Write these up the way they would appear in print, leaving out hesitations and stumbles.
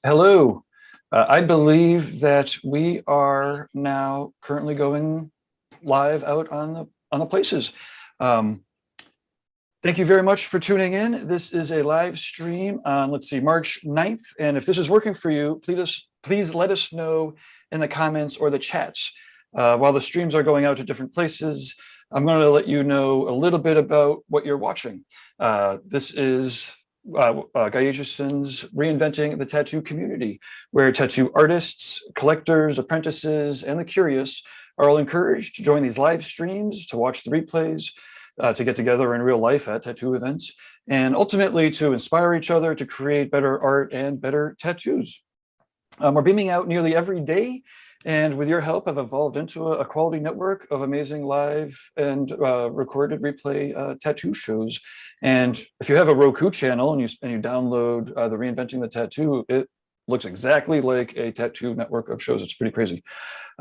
Hello. I believe that we are now currently going live out on the places. Um, Thank you very much for tuning in. This is a live stream on, let's see, March 9th. And if this is working for you, please let us know in the comments or the chats. While the streams are going out to different places, I'm going to let you know a little bit about what you're watching. This is Guy Aitchison's Reinventing the Tattoo Community, where tattoo artists, collectors, apprentices, and the curious are all encouraged to join these live streams, to watch the replays, to get together in real life at tattoo events, and ultimately to inspire each other to create better art and better tattoos. We're beaming out nearly every day, and with your help, I've evolved into a quality network of amazing live and recorded replay tattoo shows. And if you have a Roku channel and you download the Reinventing the Tattoo, it looks exactly like a tattoo network of shows. It's pretty crazy.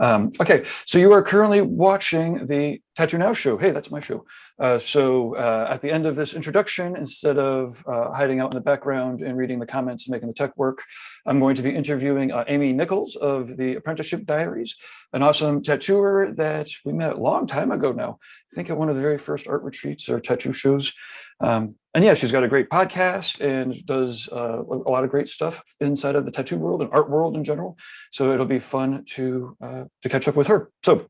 Okay, so you are currently watching the TattooNOW show. Hey, that's my show. At the end of this introduction, instead of hiding out in the background and reading the comments and making the tech work, I'm going to be interviewing Amy Nichols of the Apprenticeship Diaries, an awesome tattooer that we met a long time ago now. I think at one of the very first art retreats or tattoo shows. And yeah, she's got a great podcast and does a lot of great stuff inside of the tattoo world and art world in general. So it'll be fun to catch up with her. So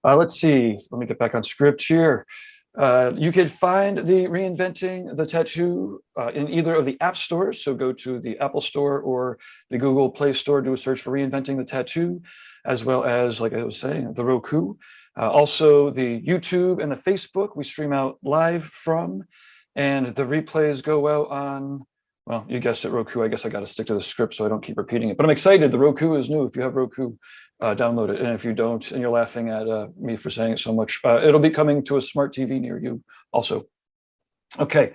let's see, let me get back on script here. You could find the Reinventing the Tattoo in either of the app stores. So go to the Apple Store or the Google Play Store, do a search for Reinventing the Tattoo, as well as, like I was saying, the Roku. Also the YouTube and the Facebook we stream out live from, and the replays go out on, well, you guessed it, Roku. I guess I got to stick to the script so I don't keep repeating it, but I'm excited. The Roku is new. If you have Roku, download it. And if you don't, and you're laughing at me for saying it so much, it'll be coming to a smart TV near you also. Okay.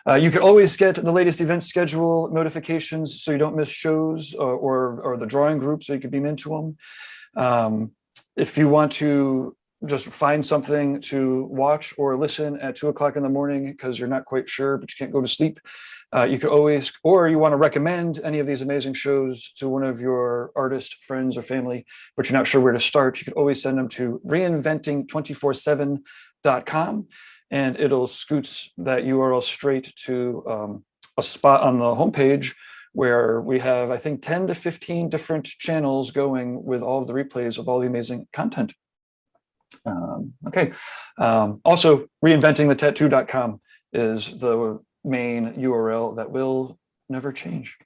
You can always get the latest event schedule notifications so you don't miss shows or the drawing group so you can beam into them. If you want to just find something to watch or listen at 2 o'clock in the morning because you're not quite sure, but you can't go to sleep, you could always, or you want to recommend any of these amazing shows to one of your artist friends or family, but you're not sure where to start, you could always send them to reinventing247.com, and it'll scoot that URL straight to a spot on the homepage where we have, I think, 10 to 15 different channels going with all of the replays of all the amazing content. Okay. Also, reinventingthetattoo.com is the main URL that will never change.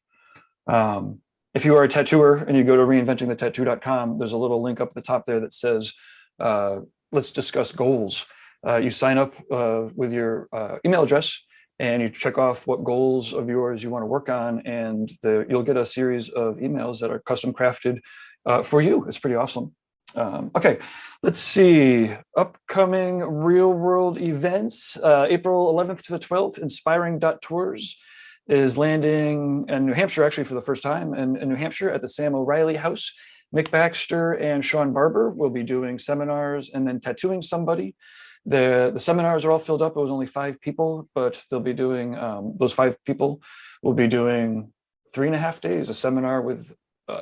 If you are a tattooer and you go to reinventingthetattoo.com, there's a little link up at the top there that says, let's discuss goals. You sign up with your email address and you check off what goals of yours you want to work on, and you'll get a series of emails that are custom crafted for you. It's pretty awesome. Okay, let's see. Upcoming real world events. April 11th to the 12th, Inspiring.Tours is landing in New Hampshire, actually for the first time in New Hampshire at the Sam O'Reilly House. Nick Baxter and Sean Barber will be doing seminars and then tattooing somebody. The seminars are all filled up. It was only 5 people, but they'll be doing, those 5 people will be doing 3.5 days, a seminar with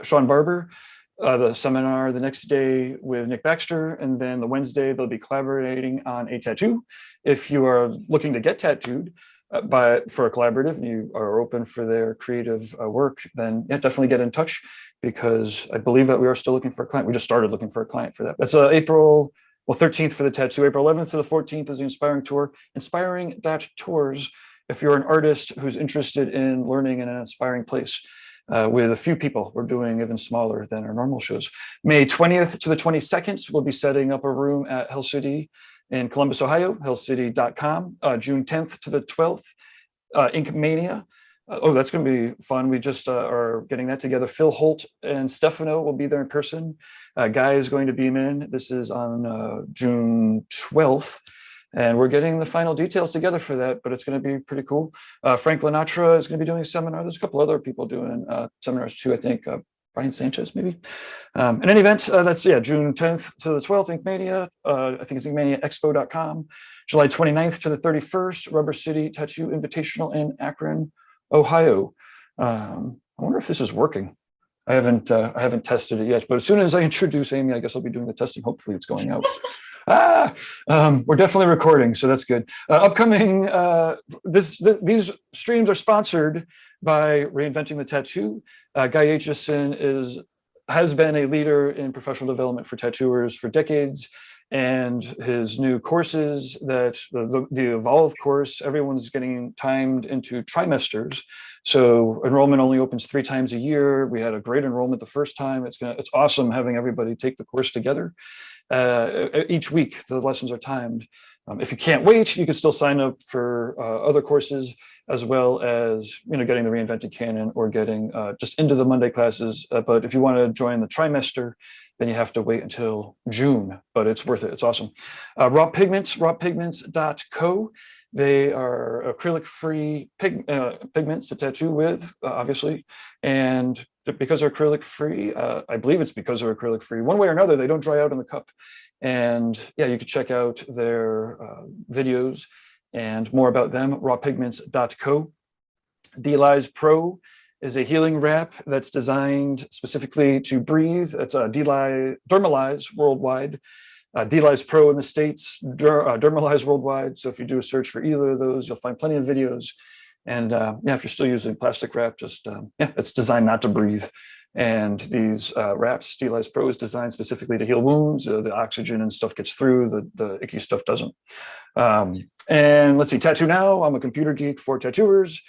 Sean Barber, the seminar the next day with Nick Baxter, and then the Wednesday they'll be collaborating on a tattoo. If you are looking to get tattooed for a collaborative and you are open for their creative work, then yeah, definitely get in touch, because I believe that we are still looking for a client. We just started looking for a client for that. That's April 13th for the tattoo. April 11th to the 14th is the Inspiring Tour. Inspiring.Tours, if you're an artist who's interested in learning in an inspiring place with a few people. We're doing even smaller than our normal shows. May 20th to the 22nd, we'll be setting up a room at Hell City in Columbus, Ohio, hellcity.com. June 10th to the 12th, Ink Mania. Oh, that's going to be fun. We just are getting that together. Phil Holt and Stefano will be there in person. Guy is going to beam in. This is on June 12th. And we're getting the final details together for that, but it's going to be pretty cool. Frank Linatra is going to be doing a seminar. There's a couple other people doing seminars too, I think. Brian Sanchez, maybe. In any event, that's, yeah, June 10th to the 12th, Ink Mania. I think it's inkmaniaexpo.com. July 29th to the 31st, Rubber City Tattoo Invitational in Akron, Ohio. I wonder if this is working. I haven't tested it yet, but as soon as I introduce Amy, I guess I'll be doing the testing. Hopefully it's going out. We're definitely recording, so that's good. Upcoming, these streams are sponsored by Reinventing the Tattoo. Guy Aitchison has been a leader in professional development for tattooers for decades, and his new courses, that the Evolve course, everyone's getting timed into trimesters. So enrollment only opens 3 times a year. We had a great enrollment the first time. It's awesome having everybody take the course together. Each week, the lessons are timed. If you can't wait, you can still sign up for other courses, as well as getting the Reinvented Canon or getting just into the Monday classes. But if you want to join the trimester, then you have to wait until June. But it's worth it. It's awesome. Raw Pigments, rawpigments.co. They are acrylic-free pigments to tattoo with, obviously, and because they're acrylic-free, I believe it's because they're acrylic-free. One way or another, they don't dry out in the cup. And yeah, you can check out their videos and more about them, rawpigments.co. D-Lize Pro is a healing wrap that's designed specifically to breathe. It's a Dermalize worldwide. D-Lize Pro in the States, Dermalize worldwide. So if you do a search for either of those, you'll find plenty of videos. And yeah, if you're still using plastic wrap, just yeah, it's designed not to breathe. And these wraps, D-Lize Pro is designed specifically to heal wounds. The oxygen and stuff gets through, the icky stuff doesn't. And let's see, TattooNOW. I'm a computer geek for tattooers,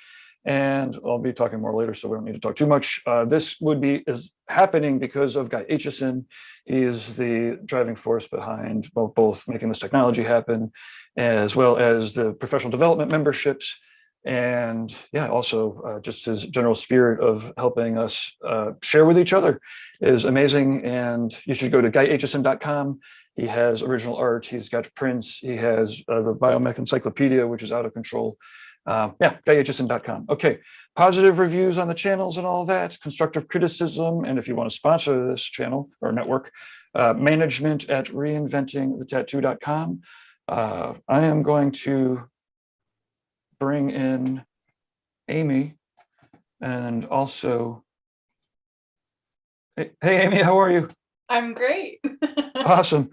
and I'll be talking more later, so we don't need to talk too much. This is happening because of Guy Aitchison. He is the driving force behind both making this technology happen, as well as the professional development memberships. And yeah, also just his general spirit of helping us share with each other is amazing. And you should go to guyaitchison.com. He has original art. He's got prints. He has the Biomech Encyclopedia, which is out of control. Yeah, guyaitchison.com. Okay, positive reviews on the channels and all that, constructive criticism. And if you want to sponsor this channel or network, management at reinventingthetattoo.com. I am going to bring in Amy, and also, hey Amy, how are you? I'm great. Awesome.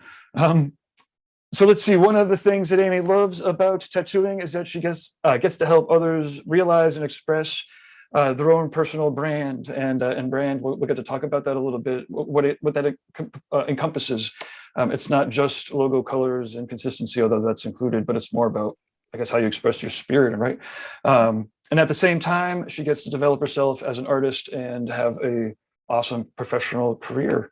So let's see, one of the things that Amy loves about tattooing is that she gets to help others realize and express their own personal brand, and brand. We'll get to talk about that a little bit, what that encompasses. It's not just logo, colors, and consistency, although that's included, but it's more about, I guess, how you express your spirit, right? And at the same time, she gets to develop herself as an artist and have a awesome professional career.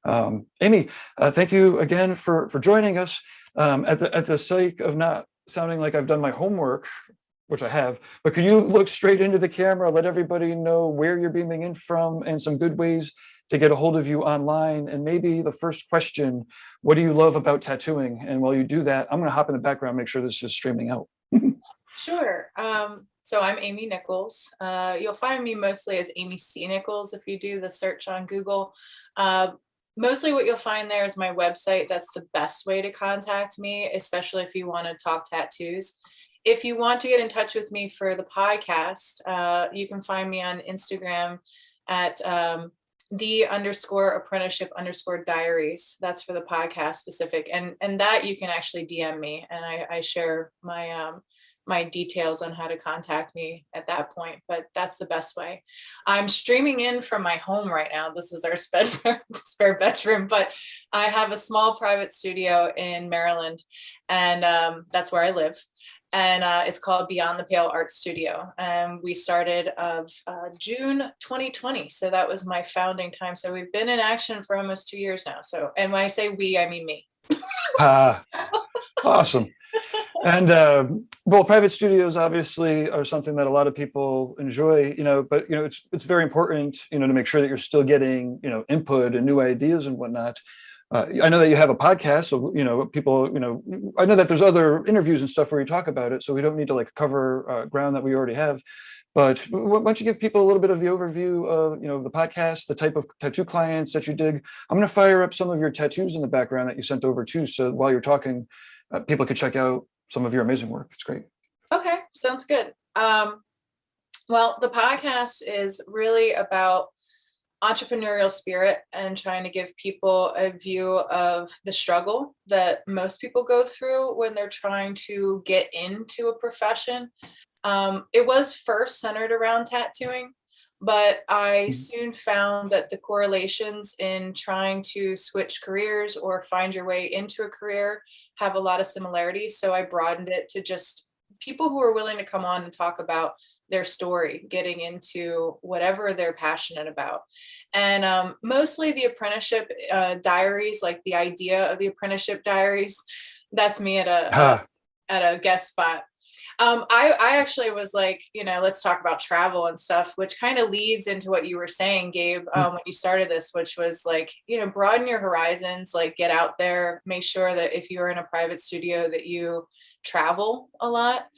Amy, thank you again for joining us. At the sake of not sounding like I've done my homework, which I have, but could you look straight into the camera, let everybody know where you're beaming in from and some good ways to get a hold of you online? And maybe the first question, what do you love about tattooing? And while you do that, I'm going to hop in the background, make sure this is streaming out. Sure. So I'm Amy Nichols. You'll find me mostly as Amy C. Nichols if you do the search on Google. Mostly what you'll find there is my website. That's the best way to contact me, especially if you want to talk tattoos. If you want to get in touch with me for the podcast, you can find me on Instagram at _apprenticeship_diaries. That's for the podcast specific. And that you can actually DM me, and I share my my details on how to contact me at that point, but that's the best way. I'm streaming in from my home right now. This is our spare bedroom, but I have a small private studio in Maryland, and that's where I live. And it's called Beyond the Pale Art Studio. And we started of June 2020. So that was my founding time. So we've been in action for almost 2 years now. So, and when I say we, I mean me. Awesome. And well, private studios obviously are something that a lot of people enjoy, but it's very important, to make sure that you're still getting, input and new ideas and whatnot. I know that you have a podcast, so people, I know that there's other interviews and stuff where you talk about it, so we don't need to cover ground that we already have. But why don't you give people a little bit of the overview of the podcast, the type of tattoo clients that you dig? I'm going to fire up some of your tattoos in the background that you sent over too, so while you're talking, people could check out some of your amazing work. It's great. Okay, sounds good. Well, the podcast is really about entrepreneurial spirit and trying to give people a view of the struggle that most people go through when they're trying to get into a profession. It was first centered around tattooing, but I Mhm. soon found that the correlations in trying to switch careers or find your way into a career have a lot of similarities. So I broadened it to just people who are willing to come on and talk about their story, getting into whatever they're passionate about. And mostly the apprenticeship diaries, like the idea of the apprenticeship diaries, that's me Ah, at a guest spot. I actually was like, let's talk about travel and stuff, which kind of leads into what you were saying, Gabe, mm, when you started this, which was like, broaden your horizons, like get out there, make sure that if you're in a private studio that you travel a lot.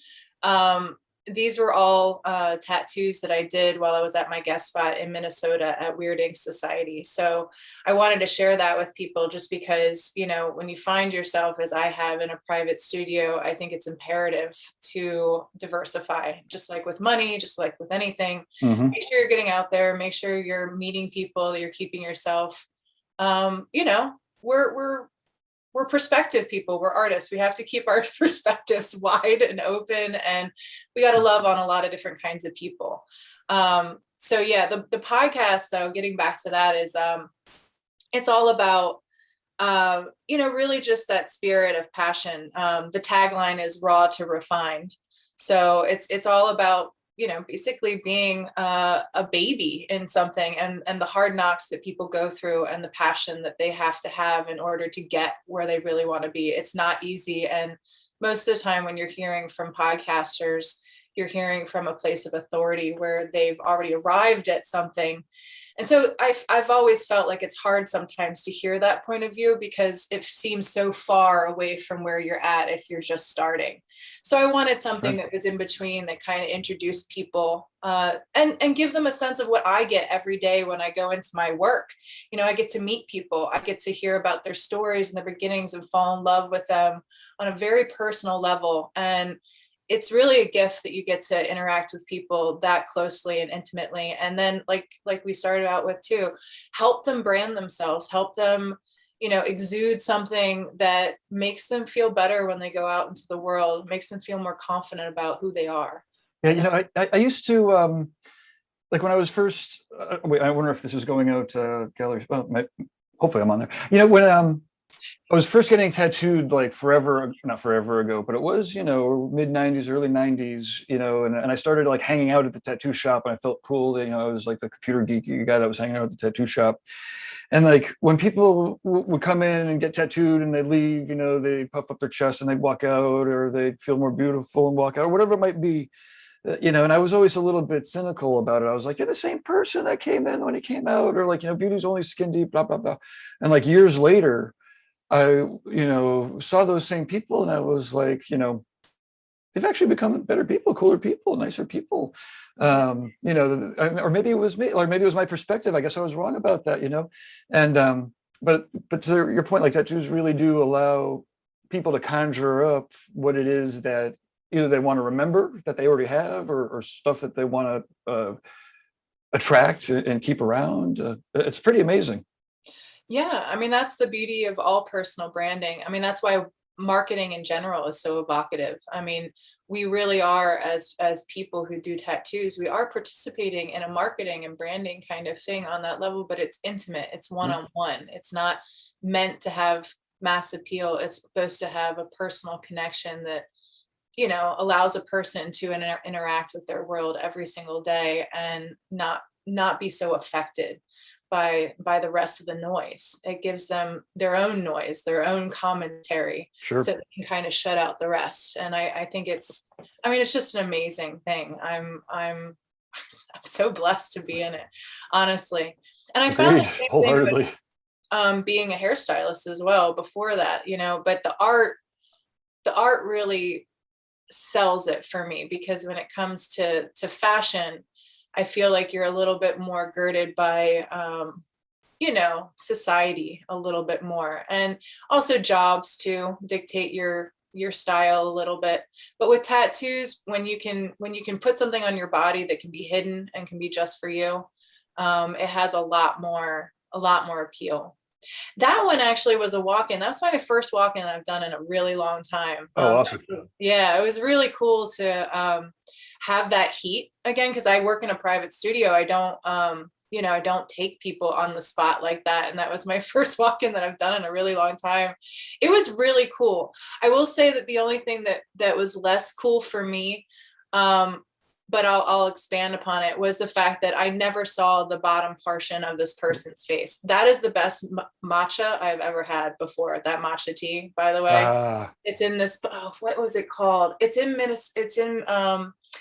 Um, these were all tattoos that I did while I was at my guest spot in Minnesota at Weird Ink Society. So I wanted to share that with people just because, when you find yourself, as I have, in a private studio, I think it's imperative to diversify, just like with money, just like with anything. mhm. Make sure you're getting out there, make sure you're meeting people, that you're keeping yourself, um, you know, we're perspective people, we're artists, we have to keep our perspectives wide and open, and we got to love on a lot of different kinds of people. So yeah, the podcast, though, getting back to that, is it's all about really just that spirit of passion. The tagline is raw to refined. So it's all about, basically being a baby in something, and the hard knocks that people go through and the passion that they have to have in order to get where they really want to be. It's not easy. And most of the time when you're hearing from podcasters, you're hearing from a place of authority where they've already arrived at something. And so I've always felt like it's hard sometimes to hear that point of view because it seems so far away from where you're at if you're just starting. So I wanted something Sure. that was in between, that kind of introduced people and give them a sense of what I get every day when I go into my work. I get to meet people, I get to hear about their stories and their beginnings and fall in love with them on a very personal level. And it's really a gift that you get to interact with people that closely and intimately. And then like we started out with too, help them brand themselves, help them, exude something that makes them feel better when they go out into the world, makes them feel more confident about who they are. Yeah, you know I used to like when I was first. Wait, I wonder if this is going out galleries. Well, hopefully I'm on there. When I was first getting tattooed, like forever, not forever ago, but it was, mid 90s, early 90s, and I started like hanging out at the tattoo shop, and I felt cool that, I was like the computer geeky guy that was hanging out at the tattoo shop. And like when people would come in and get tattooed and they leave, they puff up their chest and they'd walk out, or they'd feel more beautiful and walk out, or whatever it might be. And I was always a little bit cynical about it. I was like, you're the same person that came in when he came out, or like, beauty's only skin deep, blah, blah, blah. And like years later, I, saw those same people and I was like, they've actually become better people, cooler people, nicer people. yeah. Or maybe it was me, or maybe it was my perspective. I guess I was wrong about that, And but to your point, like tattoos really do allow people to conjure up what it is that either they want to remember that they already have, or stuff that they want to attract and keep around. It's pretty amazing. Yeah, I mean, that's the beauty of all personal branding. I mean, that's why marketing in general is so evocative. I mean, we really are, as people who do tattoos, we are participating in a marketing and branding kind of thing on that level, but it's intimate, it's one-on-one. It's not meant to have mass appeal. It's supposed to have a personal connection that, allows a person to interact with their world every single day and not be so affected by the rest of the noise. It gives them their own noise, their own commentary, Sure. so they can kind of shut out the rest. And I think it's just an amazing thing. I'm so blessed to be in it, honestly. And I found the Agreed. same thing with Wholeheartedly. being a hairstylist as well before that, but the art really sells it for me, because when it comes to fashion, I feel like you're a little bit more girded by, society a little bit more, and also jobs too dictate your your style a little bit. But with tattoos, when you can put something on your body that can be hidden and can be just for you, it has a lot more appeal. That one actually was a walk-in. That's my first walk-in I've done in a really long time. Oh, awesome. Yeah, it was really cool to have that heat again, because I work in a private studio. I don't, I don't take people on the spot like that. And that was my first walk-in that I've done in a really long time. It was really cool. I will say that the only thing that was less cool for me, but I'll expand upon it, was the fact that I never saw the bottom portion of this person's face. That is the best matcha I've ever had before. That matcha tea, by the way. It's in this, what was it called? It's in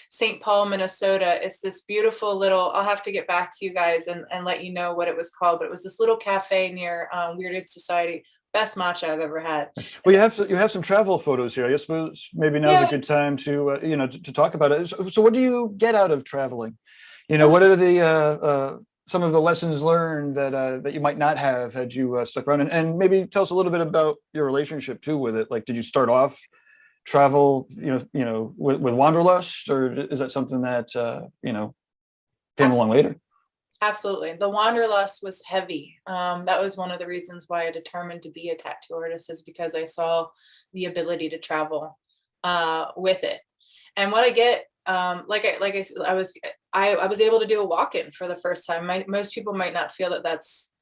St. Paul, Minnesota. It's this beautiful little, I'll have to get back to you guys and let you know what it was called, but it was this little cafe near Weirded Society. Best matcha I've ever had. Well, you have some travel photos here. I suppose maybe now's a good time to to talk about it. So what do you get out of traveling? What are the some of the lessons learned that you might not have had you stuck around? And maybe tell us a little bit about your relationship too with it. Like, did you start off travel with wanderlust, or is that something that came along later? Absolutely. The wanderlust was heavy. That was one of the reasons why I determined to be a tattoo artist, is because I saw the ability to travel with it. And what I get, I was able to do a walk-in for the first time. Most people might not feel that that's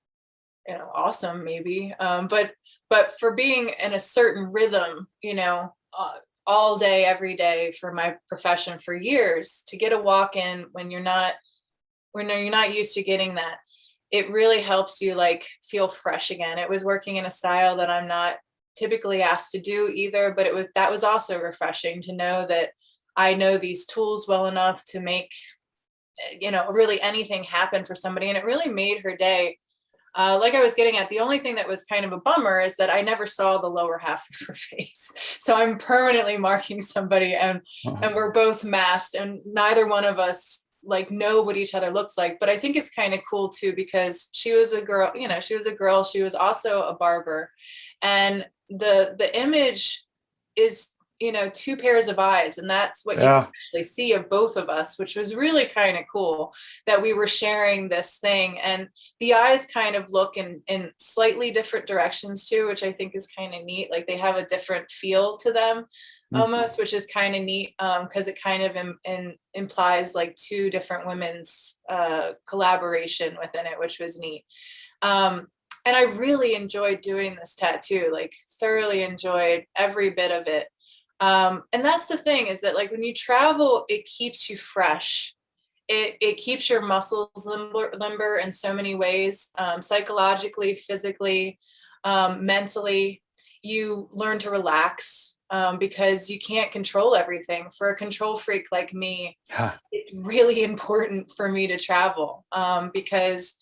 awesome, maybe, but for being in a certain rhythm, all day, every day for my profession for years, to get a walk-in when you're not used to getting that, it really helps you feel fresh again. It was working in a style that I'm not typically asked to do either, but that was also refreshing to know that I know these tools well enough to make, really anything happen for somebody. And it really made her day. Like I was getting at, the only thing that was kind of a bummer is that I never saw the lower half of her face. So I'm permanently marking somebody, and we're both masked, and neither one of us know what each other looks like. But I think it's kind of cool too, because she was a girl, she was also a barber, and the image is two pairs of eyes, and that's what you can actually see of both of us, which was really kind of cool, that we were sharing this thing. And the eyes kind of look in slightly different directions too, which I think is kind of neat. Like, they have a different feel to them almost, which is kind of neat, because it kind of implies two different women's collaboration within it, which was neat. And I really enjoyed doing this tattoo, thoroughly enjoyed every bit of it. And that's the thing, is that when you travel, it keeps you fresh. It keeps your muscles limber in so many ways, psychologically, physically, mentally. You learn to relax, because you can't control everything. For a control freak like me, it's really important for me to travel, because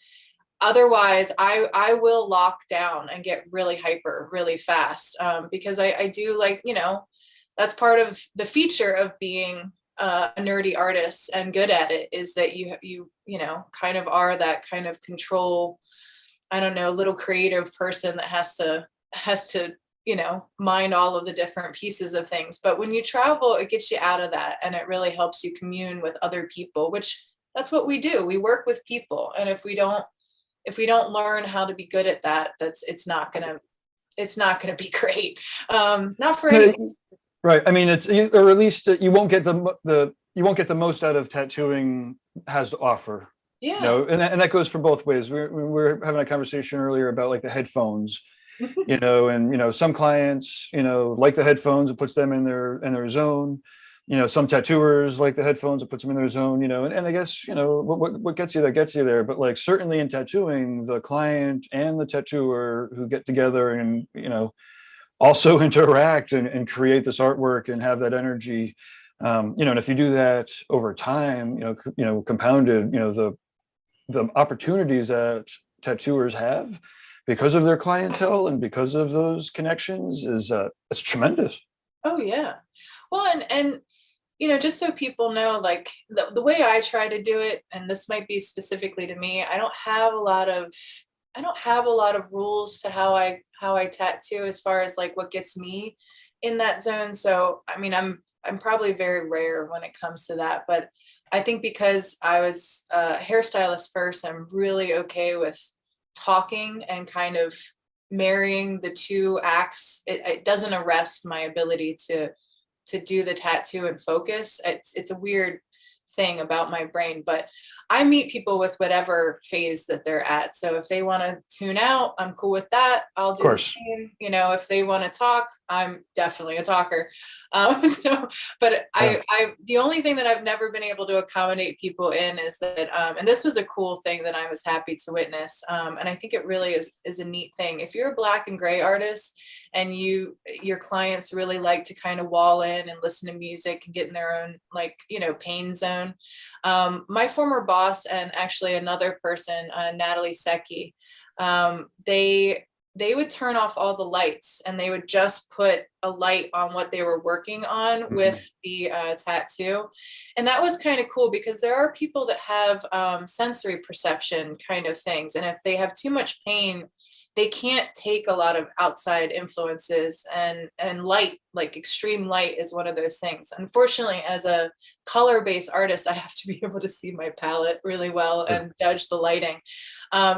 otherwise I will lock down and get really hyper really fast, because I do that's part of the feature of being a nerdy artist and good at it, is that you kind of are that kind of control, I don't know, little creative person that has to mind all of the different pieces of things. But when you travel, it gets you out of that, and it really helps you commune with other people, which that's what we do. We work with people. And if we don't learn how to be good at that, it's not gonna be great. Not for anyone. Right. I mean, or at least you won't get the most out of tattooing has to offer. Yeah. And that goes for both ways. We were having a conversation earlier about the headphones, and some clients, like the headphones, it puts them in their zone. Some tattooers like the headphones, it puts them in their zone, and I guess, what gets you there gets you there. But certainly in tattooing, the client and the tattooer who get together and, also interact and create this artwork and have that energy, and if you do that over time, compounded, the opportunities that tattooers have because of their clientele and because of those connections is it's tremendous. Oh yeah. Well, and just so people know, the way I try to do it, and this might be specifically to me, I don't have a lot of rules to how I tattoo, as far as what gets me in that zone. So, I mean, I'm probably very rare when it comes to that, but I think because I was a hairstylist first, I'm really okay with talking and kind of marrying the two acts. It doesn't arrest my ability to do the tattoo and focus. It's a weird thing about my brain, but I meet people with whatever phase that they're at. So if they want to tune out, I'm cool with that. I'll Of do the course. same. You know, if they want to talk, I'm definitely a talker. So, but Yeah. the only thing that I've never been able to accommodate people in is that, and this was a cool thing that I was happy to witness. And I think it really is a neat thing. If you're a black and gray artist and your clients really like to kind of wall in and listen to music and get in their own, like, you know, pain zone. My former boss and actually another person, Natalie Secchi, they would turn off all the lights and they would just put a light on what they were working on with the tattoo. And that was kind of cool because there are people that have sensory perception kind of things. And if they have too much pain, they can't take a lot of outside influences, and light, like extreme light, is one of those things. Unfortunately, as a color-based artist, I have to be able to see my palette really well and judge the lighting.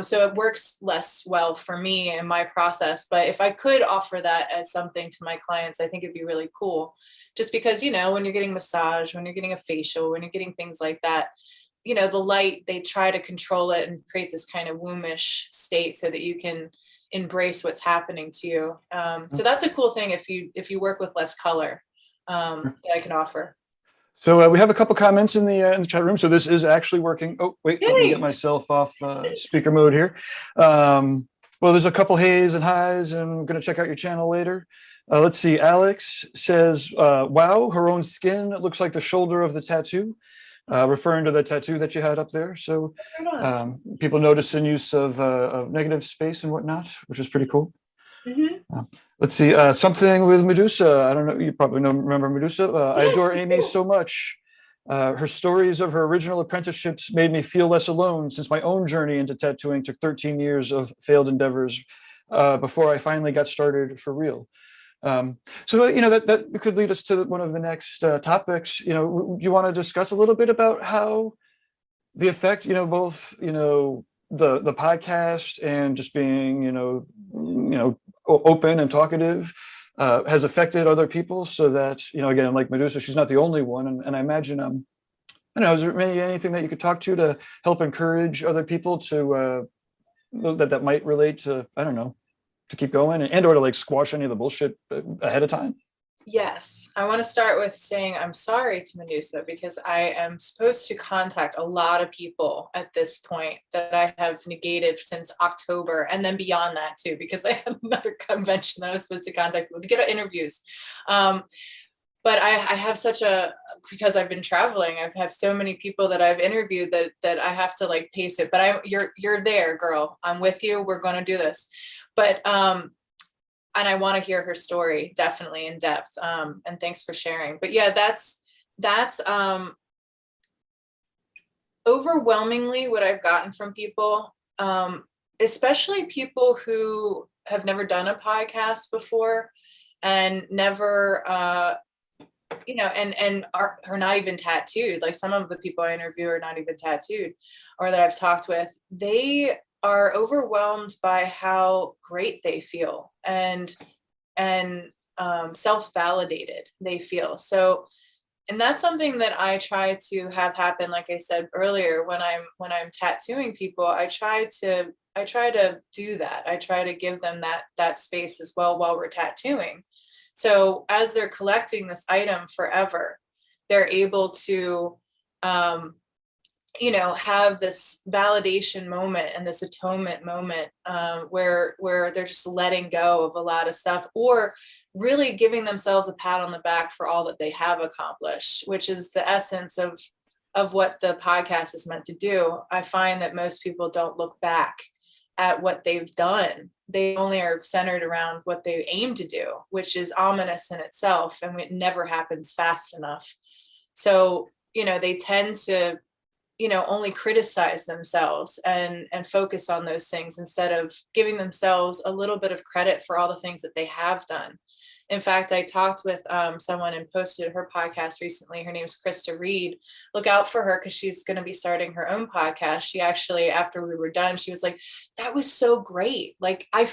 So it works less well for me in my process. But if I could offer that as something to my clients, I think it'd be really cool. Just because, you know, when you're getting massage, when you're getting a facial, when you're getting things like that, you know, the light, they try to control it and create this kind of wombish state so that you can embrace what's happening to you. So that's a cool thing if you work with less color, that I can offer. So we have a couple comments in the chat room. So this is actually working. Oh, wait, let me get Yay! myself off speaker mode here. Well, there's a couple hays and highs, and I'm going to check out your channel later. Let's see. Alex says, wow, her own skin looks like the shoulder of the tattoo, referring to the tattoo that you had up there. So people notice in use of negative space and whatnot, which is pretty cool. Let's see, something with Medusa. I don't know, you probably remember Medusa. I Yes, adore me Amy too. so much. Her stories of her original apprenticeships made me feel less alone, since my own journey into tattooing took 13 years of failed endeavors before I finally got started for real. So, you know, that could lead us to one of the next topics. You know, do you want to discuss a little bit about how the effect, you know, both, you know, the podcast and just being, open and talkative has affected other people, so that, you know, again, like Medusa, she's not the only one. And I imagine, I don't know, is there maybe anything that you could talk to help encourage other people to, that might relate to, I don't know, to keep going and or to like squash any of the bullshit ahead of time? Yes, I want to start with saying I'm sorry to Medusa because I am supposed to contact a lot of people at this point that I have negated since October, and then beyond that too, because I had another convention that I was supposed to contact people to get interviews. But I have because I've been traveling, I've had so many people that I've interviewed that I have to like pace it. But you're there, girl. I'm with you. We're going to do this. But and I want to hear her story definitely in depth. And thanks for sharing. But yeah, that's overwhelmingly what I've gotten from people, especially people who have never done a podcast before and never, and are not even tattooed. Like some of the people I interview are not even tattooed, or that I've talked with. They are overwhelmed by how great they feel and self-validated they feel. So, and that's something that I try to have happen. Like I said earlier, when I'm tattooing people, I try to do that. I try to give them that space as well while we're tattooing. So as they're collecting this item forever, they're able to have this validation moment and this atonement moment where they're just letting go of a lot of stuff, or really giving themselves a pat on the back for all that they have accomplished, which is the essence of what the podcast is meant to do. I find that most people don't look back at what they've done. They only are centered around what they aim to do, which is ominous in itself, and it never happens fast enough. So, they tend to only criticize themselves and focus on those things instead of giving themselves a little bit of credit for all the things that they have done. In fact, I talked with someone and posted her podcast recently. Her name's Krista Reed. Look out for her because she's going to be starting her own podcast. She actually, after we were done, she was like, that was so great. Like, I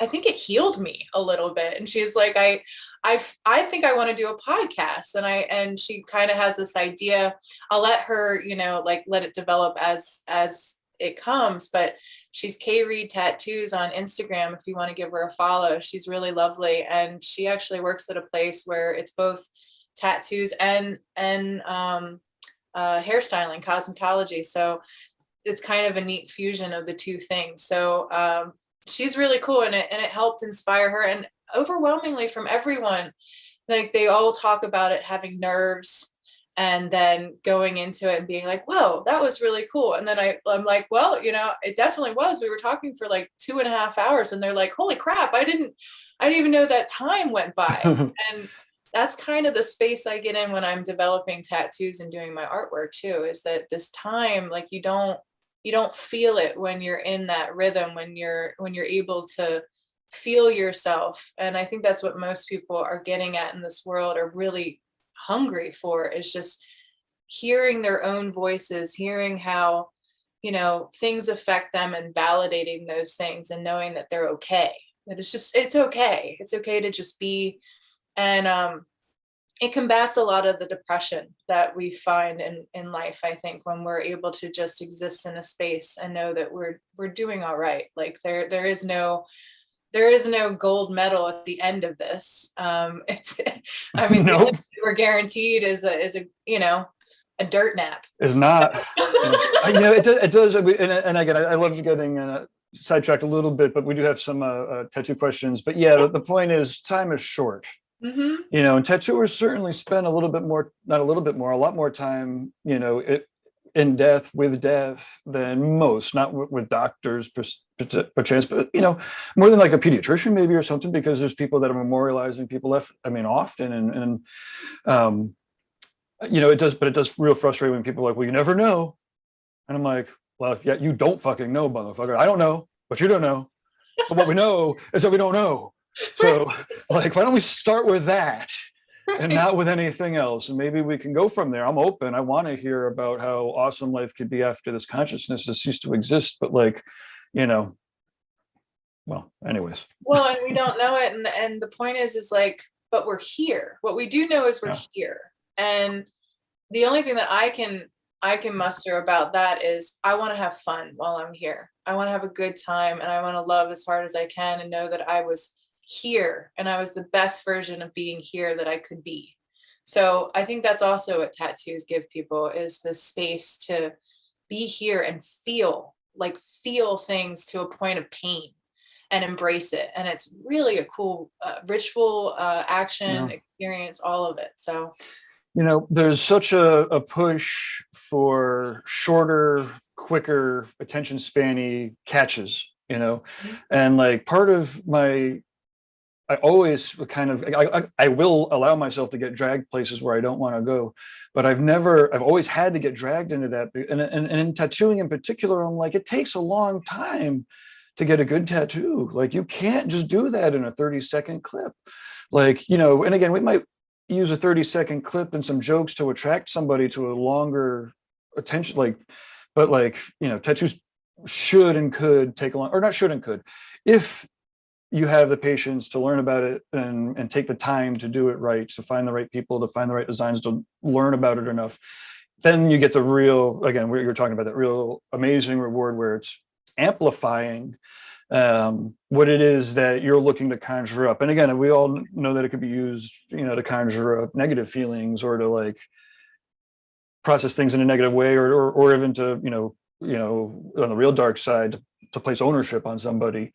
think it healed me a little bit. And she's like, I think I want to do a podcast. And she kind of has this idea. I'll let her, like let it develop as it comes, but she's K Reed Tattoos on Instagram. If you want to give her a follow, she's really lovely. And she actually works at a place where it's both tattoos and hairstyling, cosmetology. So it's kind of a neat fusion of the two things. So, she's really cool, and it helped inspire her. And overwhelmingly from everyone, like they all talk about it having nerves, and then going into it and being like, whoa, that was really cool. And then I'm like, well, it definitely was. We were talking for like 2.5 hours, and they're like, holy crap, I didn't even know that time went by. And that's kind of the space I get in when I'm developing tattoos and doing my artwork too, is that this time, like you don't feel it when you're in that rhythm, when you're able to feel yourself. And I think that's what most people are getting at in this world, are really hungry for, is just hearing their own voices, hearing how, things affect them, and validating those things, and knowing that they're okay. That it's okay. It's okay to just be. And it combats a lot of the depression that we find in life, I think, when we're able to just exist in a space and know that we're doing all right. Like there is no gold medal at the end of this. It's, I mean, Nope. we're guaranteed is a dirt nap. Is not. It does. And again, I love getting sidetracked a little bit, but we do have some tattoo questions. But yeah, the point is, time is short. Mm-hmm. And tattooers certainly spend a lot more time, in death with death than most, not with doctors perchance, but, more than like a pediatrician maybe or something, because there's people that are memorializing people often. And it does real frustrate when people are like, well, you never know. And I'm like, well, yeah, you don't fucking know, motherfucker. I don't know, but you don't know. But what we know is that we don't know. So like, why don't we start with that and not with anything else? And maybe we can go from there. I'm open. I want to hear about how awesome life could be after this consciousness has ceased to exist. But like, well, anyways. Well, and we don't know it. And the point is like, but we're here. What we do know is we're here. And the only thing that I can muster about that is I want to have fun while I'm here. I want to have a good time, and I want to love as hard as I can, and know that I was here and I was the best version of being here that I could be. So I think that's also what tattoos give people, is the space to be here and feel things to a point of pain and embrace it. And it's really a cool ritual, action, experience, all of it. So there's such a push for shorter, quicker, attention spanny catches, and like part of I always I will allow myself to get dragged places where I don't want to go, but I've always had to get dragged into that. And in tattooing in particular, I'm like, it takes a long time to get a good tattoo. Like you can't just do that in a 30-second clip. Like, and again, we might use a 30-second clip and some jokes to attract somebody to a longer attention, but tattoos should and could take a long, or not should and could, if you have the patience to learn about it and take the time to do it right, to find the right people, to find the right designs, to learn about it enough, then you get the real, again, you're talking about that real amazing reward where it's amplifying what it is that you're looking to conjure up. And again, we all know that it could be used, to conjure up negative feelings, or to like process things in a negative way, or even to, on the real dark side, to place ownership on somebody.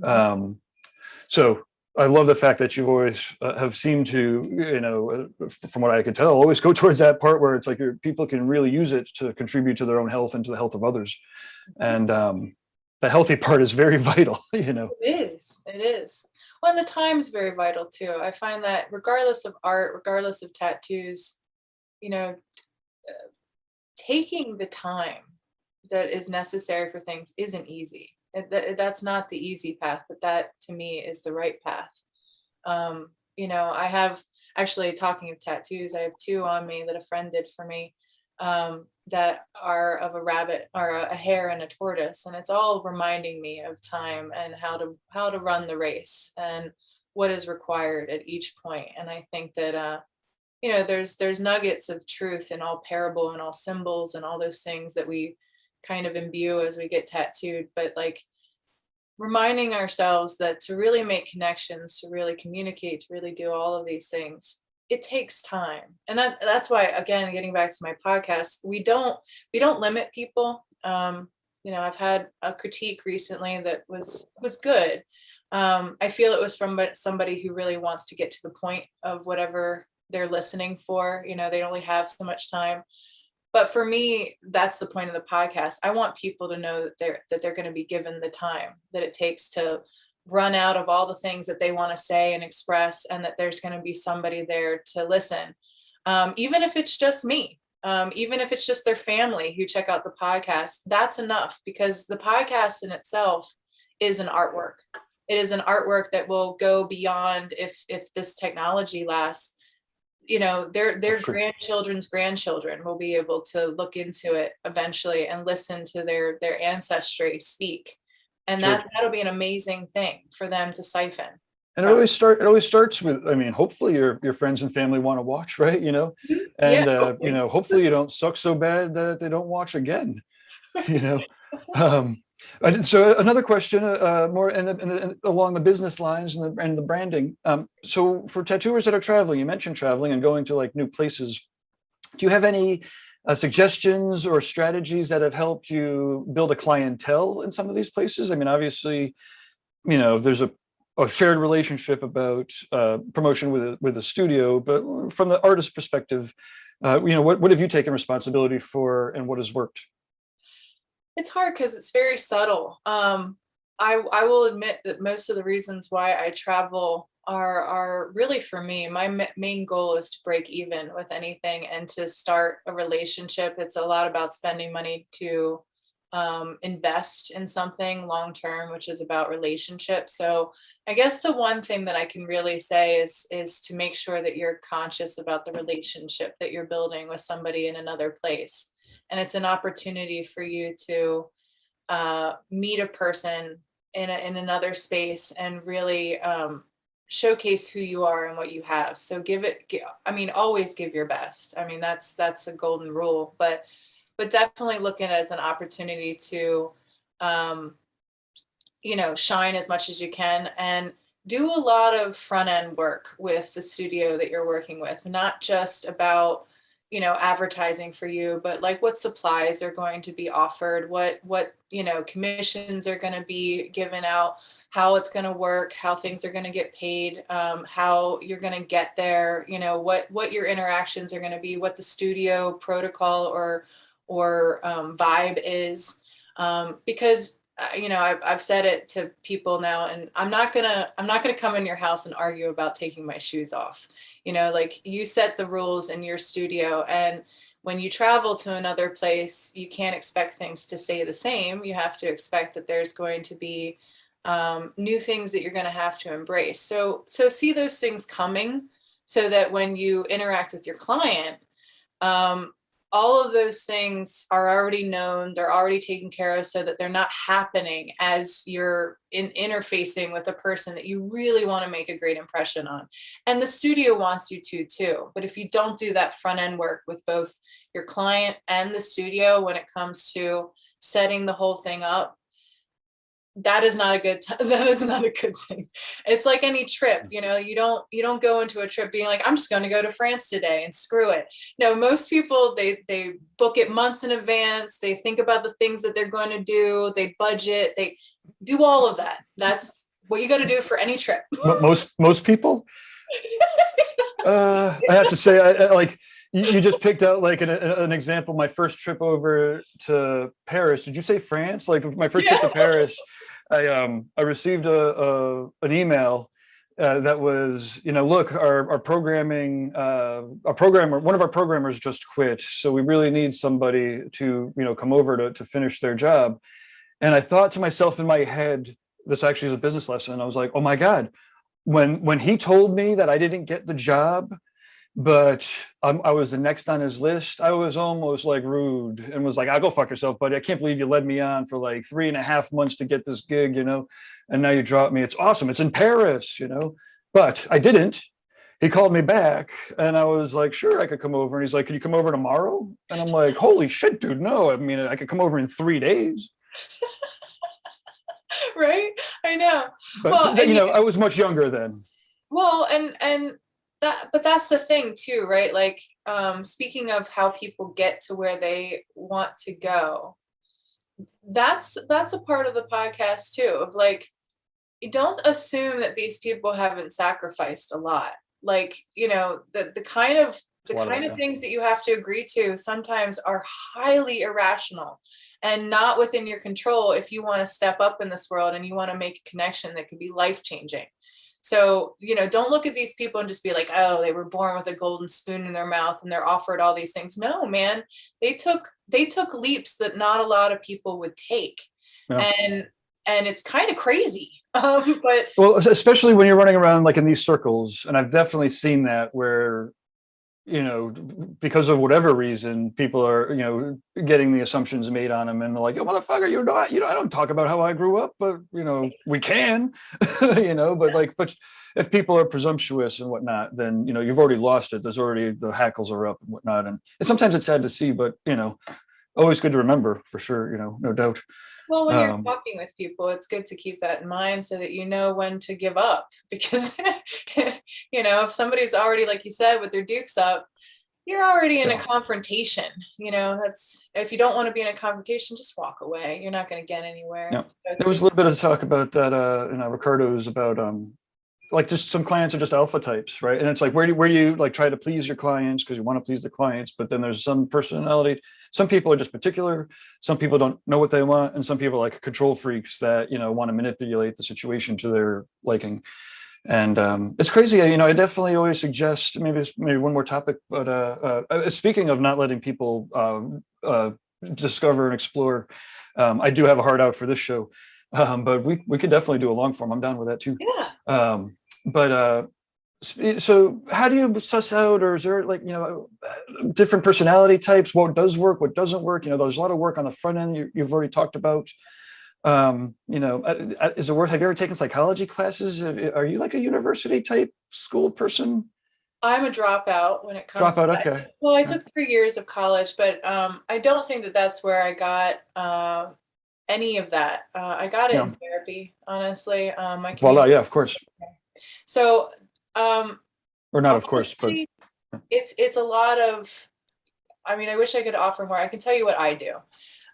mm-hmm. So I love the fact that you've always have seemed to, from what I can tell, always go towards that part where it's like people can really use it to contribute to their own health and to the health of others. And the healthy part is very vital, It is. Well, and the time is very vital too. I find that regardless of art, regardless of tattoos, taking the time that is necessary for things isn't easy. That's not the easy path, but that to me is the right path. I have actually, talking of tattoos, I have two on me that a friend did for me, that are of a rabbit or a hare and a tortoise, and it's all reminding me of time and how to run the race and what is required at each point. And I think that there's nuggets of truth in all parable and all symbols and all those things that we kind of imbue as we get tattooed, but like reminding ourselves that to really make connections, to really communicate, to really do all of these things, it takes time. And that's why, again, getting back to my podcast, we don't limit people. I've had a critique recently that was good. I feel it was from somebody who really wants to get to the point of whatever they're listening for. They only have so much time. But for me, that's the point of the podcast. I want people to know that they're going to be given the time that it takes to run out of all the things that they want to say and express, and that there's going to be somebody there to listen. Even if it's just me, even if it's just their family who check out the podcast, that's enough, because the podcast in itself is an artwork. It is an artwork that will go beyond if this technology lasts. Their grandchildren's grandchildren will be able to look into it eventually and listen to their ancestry speak. And Sure. that'll be an amazing thing for them to siphon. And it always starts with, I mean, hopefully your friends and family want to watch, right? And Yeah. hopefully you don't suck so bad that they don't watch again. you know. So another question, more along the business lines and the branding. So for tattooers that are traveling, you mentioned traveling and going to like new places. Do you have any suggestions or strategies that have helped you build a clientele in some of these places? I mean, obviously, there's a shared relationship about promotion with a studio, but from the artist perspective, what have you taken responsibility for, and what has worked? It's hard because it's very subtle. I will admit that most of the reasons why I travel are really for me. My main goal is to break even with anything and to start a relationship. It's a lot about spending money to invest in something long term, which is about relationships. So I guess the one thing that I can really say is to make sure that you're conscious about the relationship that you're building with somebody in another place. And it's an opportunity for you to meet a person in another space and really showcase who you are and what you have. So always give your best. I mean, that's a golden rule, but definitely look at it as an opportunity to, shine as much as you can and do a lot of front end work with the studio that you're working with, not just about advertising for you, but like what supplies are going to be offered, what commissions are going to be given out, how it's going to work, how things are going to get paid, how you're going to get there, what your interactions are going to be, what the studio protocol or vibe is, because I've said it to people now, and I'm not gonna come in your house and argue about taking my shoes off. Like, you set the rules in your studio, and when you travel to another place, you can't expect things to stay the same. You have to expect that there's going to be new things that you're going to have to embrace. So see those things coming, so that when you interact with your client, all of those things are already known, they're already taken care of, so that they're not happening as you're interfacing with a person that you really want to make a great impression on. And the studio wants you to too. But if you don't do that front end work with both your client and the studio when it comes to setting the whole thing up, that is not a good that is not a good thing. It's like any trip, you don't go into a trip being like, I'm just going to go to France today and screw it. No, most people, they book it months in advance. They think about the things that they're going to do. They budget, they do all of that. That's what you got to do for any trip. Most people. I have to say, I like, you just picked out like an example. My first trip over to Paris. Did you say France? Like, my first trip to Paris, I received an email that was, look, our programming, one of our programmers just quit, so we really need somebody to, come over to finish their job. And I thought to myself in my head, this actually is a business lesson. I was like, oh my God, when he told me that I didn't get the job, but I was the next on his list, I was almost like rude and was like, "I'll go fuck yourself, buddy. I can't believe you led me on for like 3.5 months to get this gig, and now you drop me. It's awesome. It's in Paris, but I didn't. He called me back and I was like, sure, I could come over. And he's like, can you come over tomorrow? And I'm like, holy shit, dude, no. I mean, I could come over in 3 days. Right? I know. But Well, I was much younger then. well, and but that's the thing too, right? Like, speaking of how people get to where they want to go, that's a part of the podcast too, of like, you don't assume that these people haven't sacrificed a lot. Like, the kind of things that you have to agree to sometimes are highly irrational and not within your control if you want to step up in this world and you want to make a connection that could be life changing. So, don't look at these people and just be like, oh, they were born with a golden spoon in their mouth and they're offered all these things. No, man, they took leaps that not a lot of people would take. Yeah. And it's kind of crazy. But well, especially when you're running around like in these circles, and I've definitely seen that where, because of whatever reason, people are, getting the assumptions made on them, and they're like, "Yo, motherfucker, you're not, I don't talk about how I grew up, but we can, but if people are presumptuous and whatnot, then you've already lost it. There's already the hackles are up and whatnot, and sometimes it's sad to see, but always good to remember for sure, no doubt. Well, when you're talking with people, it's good to keep that in mind so that you know when to give up, because, if somebody's already, like you said, with their dukes up, you're already in a confrontation. That's, if you don't want to be in a confrontation, just walk away. You're not going to get anywhere. Yeah. There was a little bit of talk about that, Ricardo's about, like, just some clients are just alpha types, right? And it's like, where do you like try to please your clients because you want to please the clients, but then there's some personality. Some people are just particular. Some people don't know what they want, and some people are like control freaks that want to manipulate the situation to their liking. And it's crazy. I definitely always suggest maybe one more topic, but speaking of not letting people discover and explore, I do have a heart out for this show. But we could definitely do a long form. I'm down with that too. Yeah. But so how do you suss out, or is there like, different personality types? What does work? What doesn't work? There's a lot of work on the front end you've already talked about. Is it worth, have you ever taken psychology classes? Are you like a university type school person? I'm a dropout when it comes to that. Okay. Well, I took 3 years of college, but I don't think that that's where I got any of that. I got it in therapy, honestly. Voila, yeah, of course. So, or not, of course, but it's a lot of, I mean, I wish I could offer more. I can tell you what I do.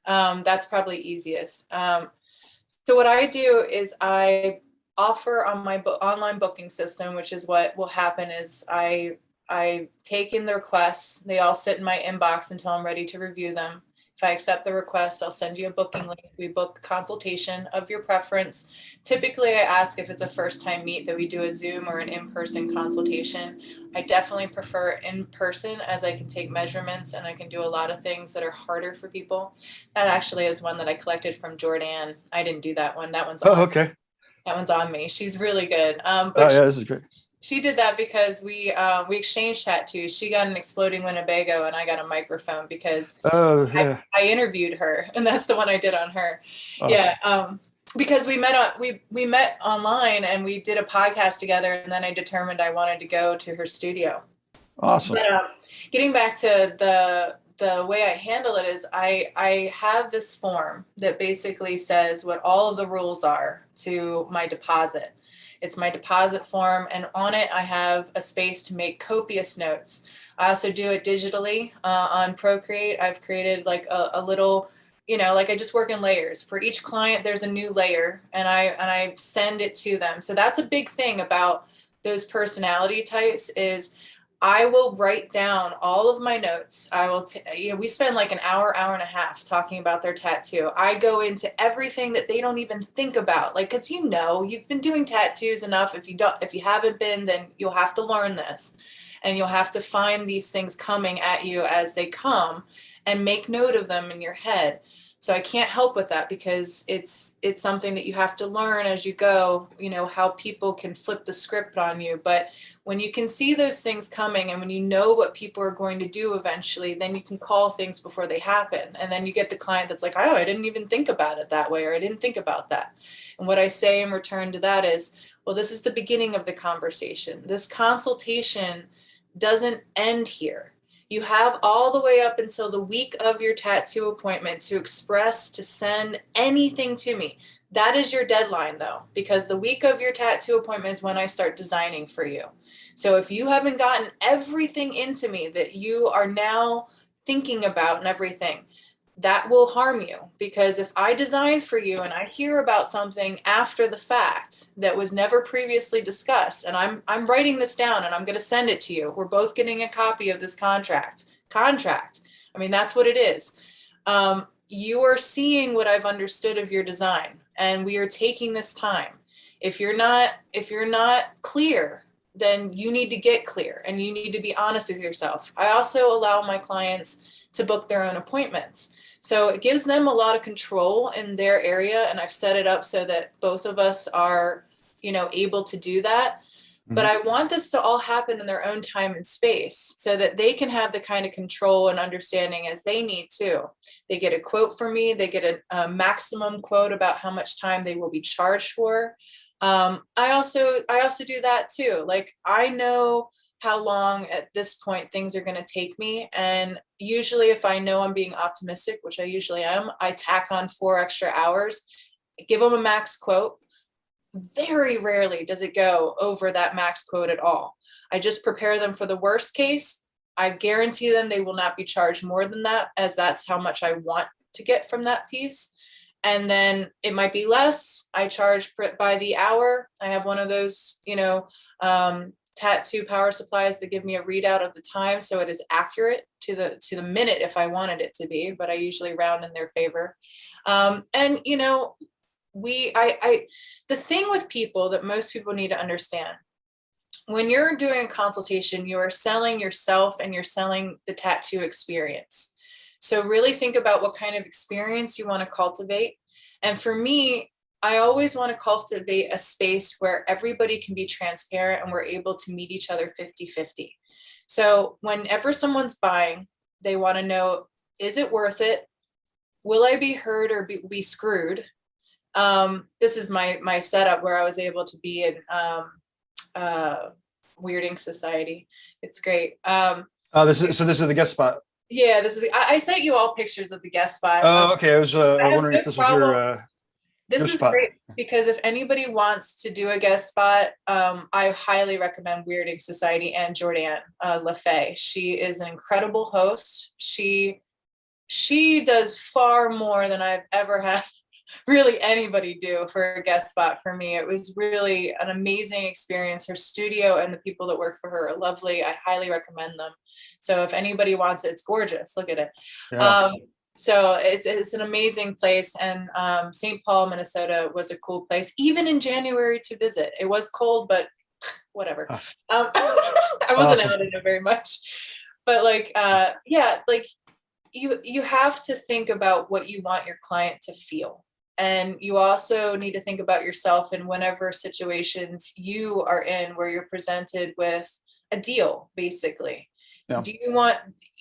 That's probably easiest. So what I do is I offer on my online booking system, which is what will happen is I take in the requests. They all sit in my inbox until I'm ready to review them. If I accept the request, I'll send you a booking link. We book a consultation of your preference. Typically, I ask if it's a first-time meet that we do a Zoom or an in-person consultation. I definitely prefer in-person, as I can take measurements and I can do a lot of things that are harder for people. That actually is one that I collected from Jordan. I didn't do that one. That one's okay. That one's on me. She's really good. But yeah, this is great. She did that because we exchanged tattoos. She got an exploding Winnebago and I got a microphone because I interviewed her, and that's the one I did on her. Awesome. Yeah. Because we met online and we did a podcast together, and then I determined I wanted to go to her studio. Awesome. But getting back to the way I handle it is I have this form that basically says what all of the rules are to my deposit. It's my deposit form, and on it I have a space to make copious notes. I also do it digitally on Procreate. I've created like a little, like I just work in layers. For each client, there's a new layer, and I send it to them. So that's a big thing about those personality types is I will write down all of my notes. I will, we spend like an hour and a half talking about their tattoo. I go into everything that they don't even think about, like, cause you've been doing tattoos enough. If you haven't been, then you'll have to learn this, and you'll have to find these things coming at you as they come and make note of them in your head. So I can't help with that, because it's something that you have to learn as you go, how people can flip the script on you. But when you can see those things coming, and when you know what people are going to do eventually, then you can call things before they happen. And then you get the client that's like, oh, I didn't even think about it that way, or I didn't think about that. And what I say in return to that is, well, this is the beginning of the conversation. This consultation doesn't end here. You have all the way up until the week of your tattoo appointment to express, to send anything to me. That is your deadline, though, because the week of your tattoo appointment is when I start designing for you. So if you haven't gotten everything into me that you are now thinking about and everything, that will harm you. Because if I design for you and I hear about something after the fact that was never previously discussed, and I'm writing this down and I'm going to send it to you, we're both getting a copy of this contract. I mean, that's what it is. You are seeing what I've understood of your design, and we are taking this time. If you're not clear, then you need to get clear, and you need to be honest with yourself. I also allow my clients to book their own appointments. So it gives them a lot of control in their area. And I've set it up so that both of us are, able to do that. But I want this to all happen in their own time and space, so that they can have the kind of control and understanding as they need to. They get a quote from me. They get a maximum quote about how much time they will be charged for. I also do that too. Like, I know how long at this point things are going to take me. And usually if I know I'm being optimistic, which I usually am, I tack on 4 extra hours, give them a max quote. Very rarely does it go over that max quote at all. I just prepare them for the worst case. I guarantee them they will not be charged more than that, as that's how much I want to get from that piece. And then it might be less. I charge by the hour. I have one of those, tattoo power supplies that give me a readout of the time, so it is accurate to the minute if I wanted it to be, but I usually round in their favor. And the thing with people that most people need to understand, when you're doing a consultation, you are selling yourself and you're selling the tattoo experience. So really think about what kind of experience you want to cultivate. And for me, I always want to cultivate a space where everybody can be transparent and we're able to meet each other 50-50. So whenever someone's buying, they want to know, is it worth it? Will I be hurt or be screwed? This is my setup where I was able to be in Weirding Society. It's great. This is the guest spot. Yeah, I sent you all pictures of the guest spot. Oh, okay. I was wondering if this was your. This is great, because if anybody wants to do a guest spot, I highly recommend Weirding Society and Jordan LaFay. She is an incredible host. She does far more than I've ever had really anybody do for a guest spot for me. It was really an amazing experience. Her studio and the people that work for her are lovely. I highly recommend them. So if anybody wants it, it's gorgeous. Look at it. Yeah. So it's an amazing place, and St. Paul, Minnesota was a cool place, even in January, to visit. It was cold, but whatever. I wasn't out in it very much, but you have to think about what you want your client to feel. And you also need to think about yourself in whenever situations you are in where you're presented with a deal, basically. Yeah. Do you want,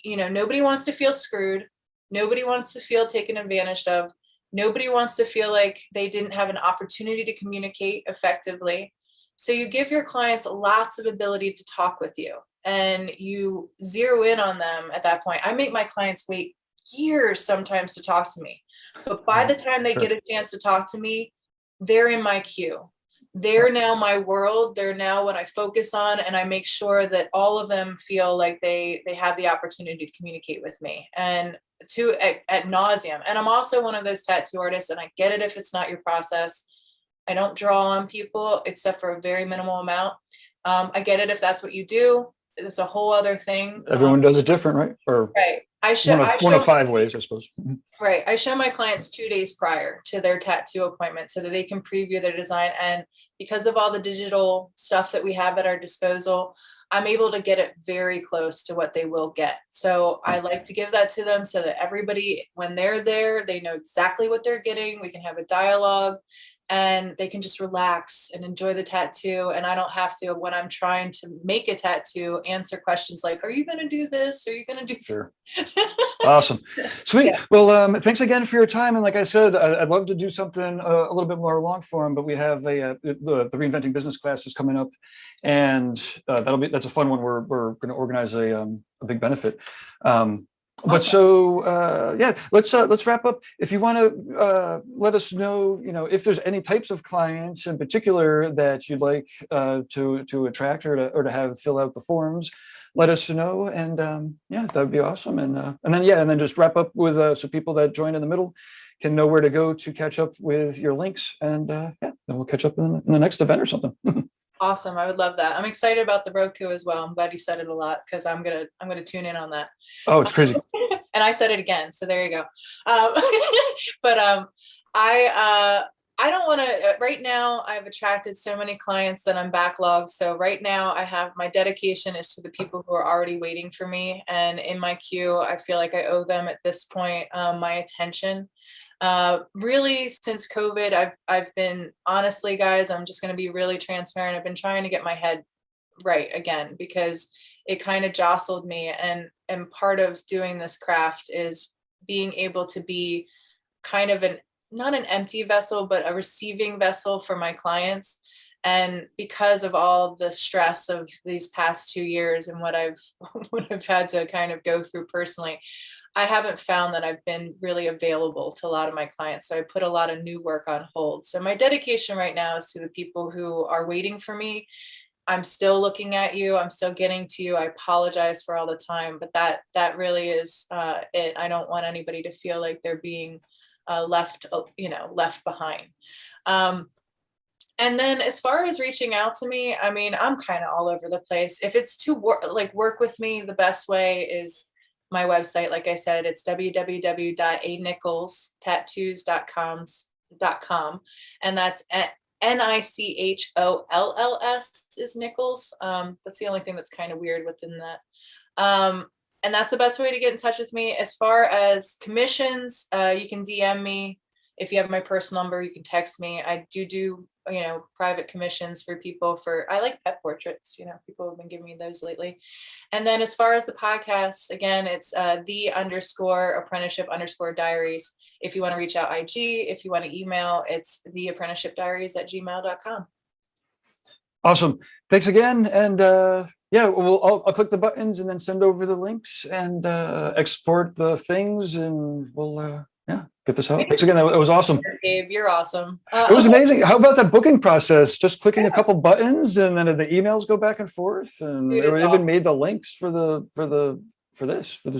nobody wants to feel screwed. Nobody wants to feel taken advantage of. Nobody wants to feel like they didn't have an opportunity to communicate effectively. So you give your clients lots of ability to talk with you, and you zero in on them at that point. I make my clients wait years sometimes to talk to me, but by the time they get a chance to talk to me, they're in my queue. They're now my world. They're now what I focus on, and I make sure that all of them feel like they have the opportunity to communicate with me, and at nauseum. And I'm also one of those tattoo artists, and I get it if it's not your process. I don't draw on people except for a very minimal amount. I get it if that's what you do. It's a whole other thing. Everyone does it different, right? Or right. One of 5 ways, I suppose. Right. I show my clients 2 days prior to their tattoo appointment so that they can preview their design. And because of all the digital stuff that we have at our disposal, I'm able to get it very close to what they will get. So I like to give that to them so that everybody, when they're there, they know exactly what they're getting. We can have a dialogue and they can just relax and enjoy the tattoo. And I don't have to, when I'm trying to make a tattoo, answer questions like, are you going to do this? Are you going to do? Sure. Awesome. Sweet. Yeah. Well, thanks again for your time. And like I said, I'd love to do something a little bit more long form, but we have the Reinventing Business class is coming up, and that's a fun one. We're going to organize a big benefit. But Awesome. so yeah, let's wrap up. If you want to let us know, if there's any types of clients in particular that you'd like to attract or to have fill out the forms, let us know. And yeah, that would be awesome. And then just wrap up with so people that join in the middle can know where to go to catch up with your links. And yeah, then we'll catch up in the next event or something. Awesome. I would love that. I'm excited about the Roku as well. I'm glad you said it a lot because I'm gonna tune in on that. Oh, it's crazy. And I said it again, so there you go. But I don't want to. Right now, I've attracted so many clients that I'm backlogged. So right now, I have my dedication is to the people who are already waiting for me, and in my queue, I feel like I owe them at this point my attention. Really, since COVID, I've been, honestly, guys, I'm just going to be really transparent. I've been trying to get my head right again because it kind of jostled me. And part of doing this craft is being able to be kind of not an empty vessel, but a receiving vessel for my clients. And because of all the stress of these past 2 years and what I've had to kind of go through personally, I haven't found that I've been really available to a lot of my clients. So I put a lot of new work on hold. So my dedication right now is to the people who are waiting for me. I'm still looking at you. I'm still getting to you. I apologize for all the time, but that really is it. I don't want anybody to feel like they're being left behind. And then as far as reaching out to me, I mean, I'm kind of all over the place. If it's to work with me, the best way is my website. Like I said, it's www.anicholstattoos.com. And that's Nicholls is Nichols. That's the only thing that's kind of weird within that. And that's the best way to get in touch with me. As far as commissions, you can DM me. If you have my personal number, you can text me. I do private commissions for people I like pet portraits. People have been giving me those lately. And then as far as the podcast, again, it's _apprenticeship_diaries. If you want to reach out IG, if you want to email, it's theapprenticeshipdiaries@gmail.com. Awesome. Thanks again. And yeah, I'll click the buttons and then send over the links and export the things, and we'll get this out. Thanks again. It was awesome. Gabe, you're awesome. It was amazing. How about that booking process? Just clicking a couple buttons and then the emails go back and forth, and Dude, they even awesome. made the links for the Zooms. I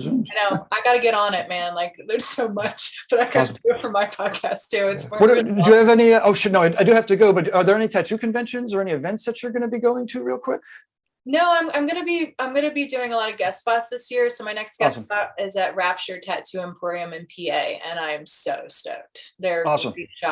know. I got to get on it, man. Like, there's so much, but I got to do it for my podcast too. It's do you have any? Oh, no, I do have to go. But are there any tattoo conventions or any events that you're going to be going to real quick? No, I'm gonna be doing a lot of guest spots this year. So my next guest spot is at Rapture Tattoo Emporium in PA, and I'm so stoked. They're awesome. a great shop.